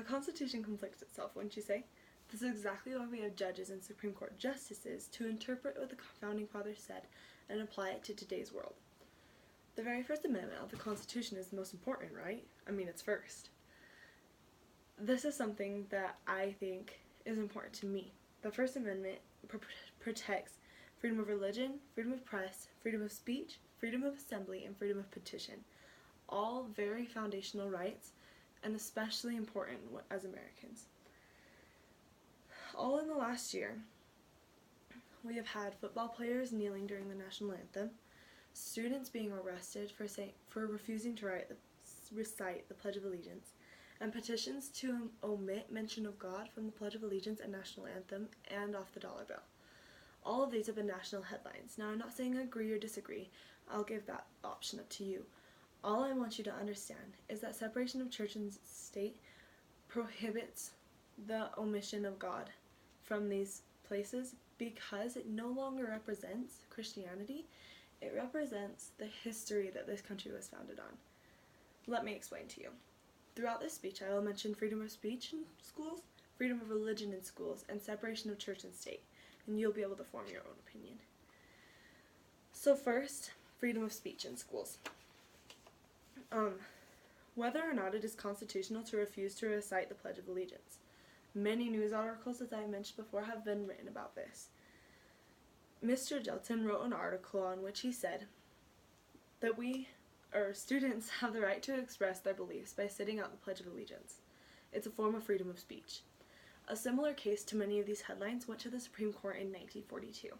Constitution conflicts itself, wouldn't you say? This is exactly why we have judges and Supreme Court justices to interpret what the Founding Fathers said and apply it to today's world. The very First Amendment of the Constitution is the most important, right? I mean, it's first. This is something that I think is important to me. The First Amendment protects freedom of religion, freedom of press, freedom of speech, freedom of assembly, and freedom of petition. All very foundational rights, and especially important as Americans. All in the last year, we have had football players kneeling during the national anthem, students being arrested for refusing to recite the Pledge of Allegiance, and petitions to omit mention of God from the Pledge of Allegiance and national anthem and off the dollar bill. All of these have been national headlines. Now, I'm not saying I agree or disagree. I'll give that option up to you. All I want you to understand is that separation of church and state prohibits the omission of God from these places because it no longer represents Christianity. It represents the history that this country was founded on. Let me explain to you. Throughout this speech, I will mention freedom of speech in schools, freedom of religion in schools, and separation of church and state, and you'll be able to form your own opinion. So first, freedom of speech in schools. Whether or not it is constitutional to refuse to recite the Pledge of Allegiance. Many news articles, as I mentioned before, have been written about this. Mr. Jelton wrote an article on which he said that students have the right to express their beliefs by sitting out the Pledge of Allegiance. It's a form of freedom of speech. A similar case to many of these headlines went to the Supreme Court in 1942.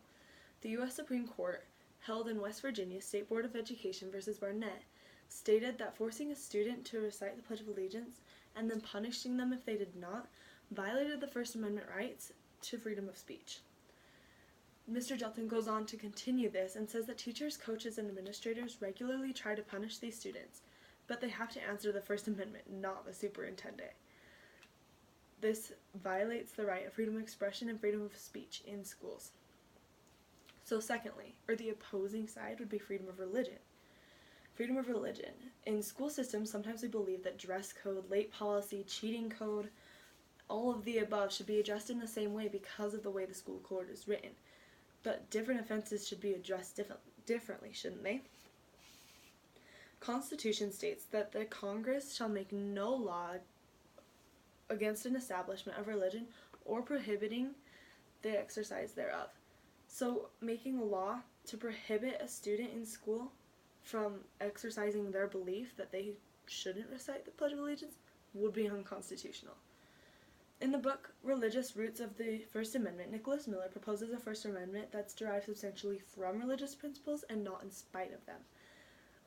The U.S. Supreme Court, held in West Virginia State Board of Education versus Barnett, stated that forcing a student to recite the Pledge of Allegiance and then punishing them if they did not violated the First Amendment rights to freedom of speech. Mr. Jelton goes on to continue this and says that teachers, coaches, and administrators regularly try to punish these students, but they have to answer the First Amendment, not the superintendent. This violates the right of freedom of expression and freedom of speech in schools. So secondly, or the opposing side, would be freedom of religion. Freedom of religion. In school systems, sometimes we believe that dress code, late policy, cheating code, all of the above should be addressed in the same way because of the way the school code is written. But different offenses should be addressed differently, shouldn't they? Constitution states that the Congress shall make no law against an establishment of religion or prohibiting the exercise thereof. So making a law to prohibit a student in school from exercising their belief that they shouldn't recite the Pledge of Allegiance would be unconstitutional. In the book Religious Roots of the First Amendment, Nicholas Miller proposes a First Amendment that's derived substantially from religious principles and not in spite of them.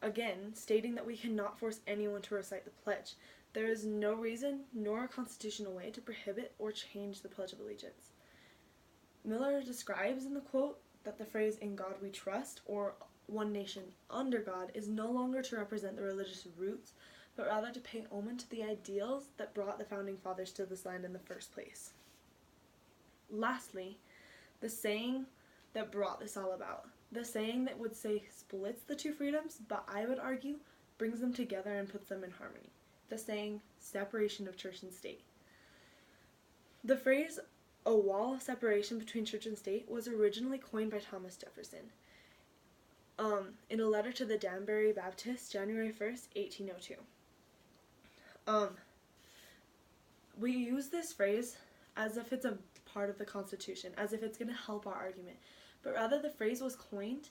Again, stating that we cannot force anyone to recite the pledge. There is no reason nor a constitutional way to prohibit or change the Pledge of Allegiance. Miller describes in the quote that the phrase "in God we trust" or "one nation under God" is no longer to represent the religious roots, but rather to pay homage to the ideals that brought the Founding Fathers to this land in the first place. Lastly, the saying that brought this all about. The saying that would say splits the two freedoms, but I would argue brings them together and puts them in harmony. The saying, separation of church and state. The phrase, a wall of separation between church and state, was originally coined by Thomas Jefferson in a letter to the Danbury Baptists, January 1st, 1802. We use this phrase as if it's a part of the Constitution, as if it's going to help our argument, but rather the phrase was coined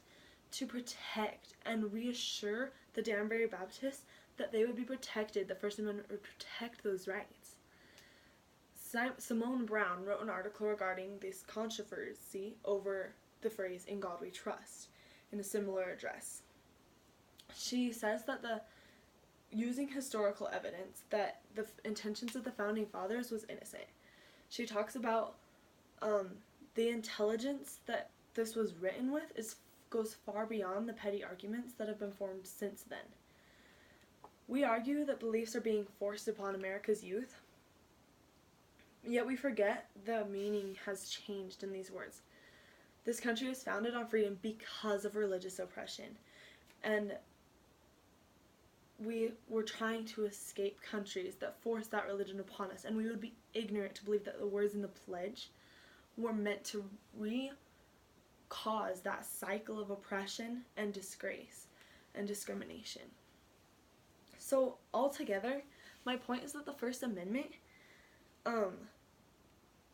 to protect and reassure the Danbury Baptists that they would be protected, the First Amendment would protect those rights. Simone Brown wrote an article regarding this controversy over the phrase "in God we trust" in a similar address. She says that using historical evidence that the intentions of the Founding Fathers was innocent. She talks about the intelligence that this was written with goes far beyond the petty arguments that have been formed since then. We argue that beliefs are being forced upon America's youth, yet we forget the meaning has changed in these words. This country was founded on freedom because of religious oppression, and we were trying to escape countries that forced that religion upon us, and we would be ignorant to believe that the words in the pledge were meant to cause that cycle of oppression and disgrace and discrimination. So altogether, my point is that the First Amendment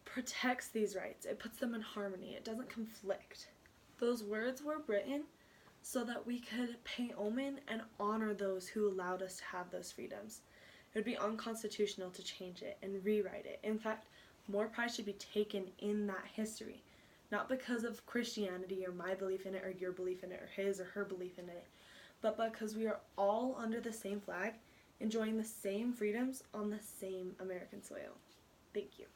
protects these rights. It puts them in harmony. It doesn't conflict. Those words were written so that we could pay omen and honor those who allowed us to have those freedoms. It would be unconstitutional to change it and rewrite it. In fact, more pride should be taken in that history, not because of Christianity or my belief in it or your belief in it or his or her belief in it, but because we are all under the same flag, enjoying the same freedoms on the same American soil. Thank you.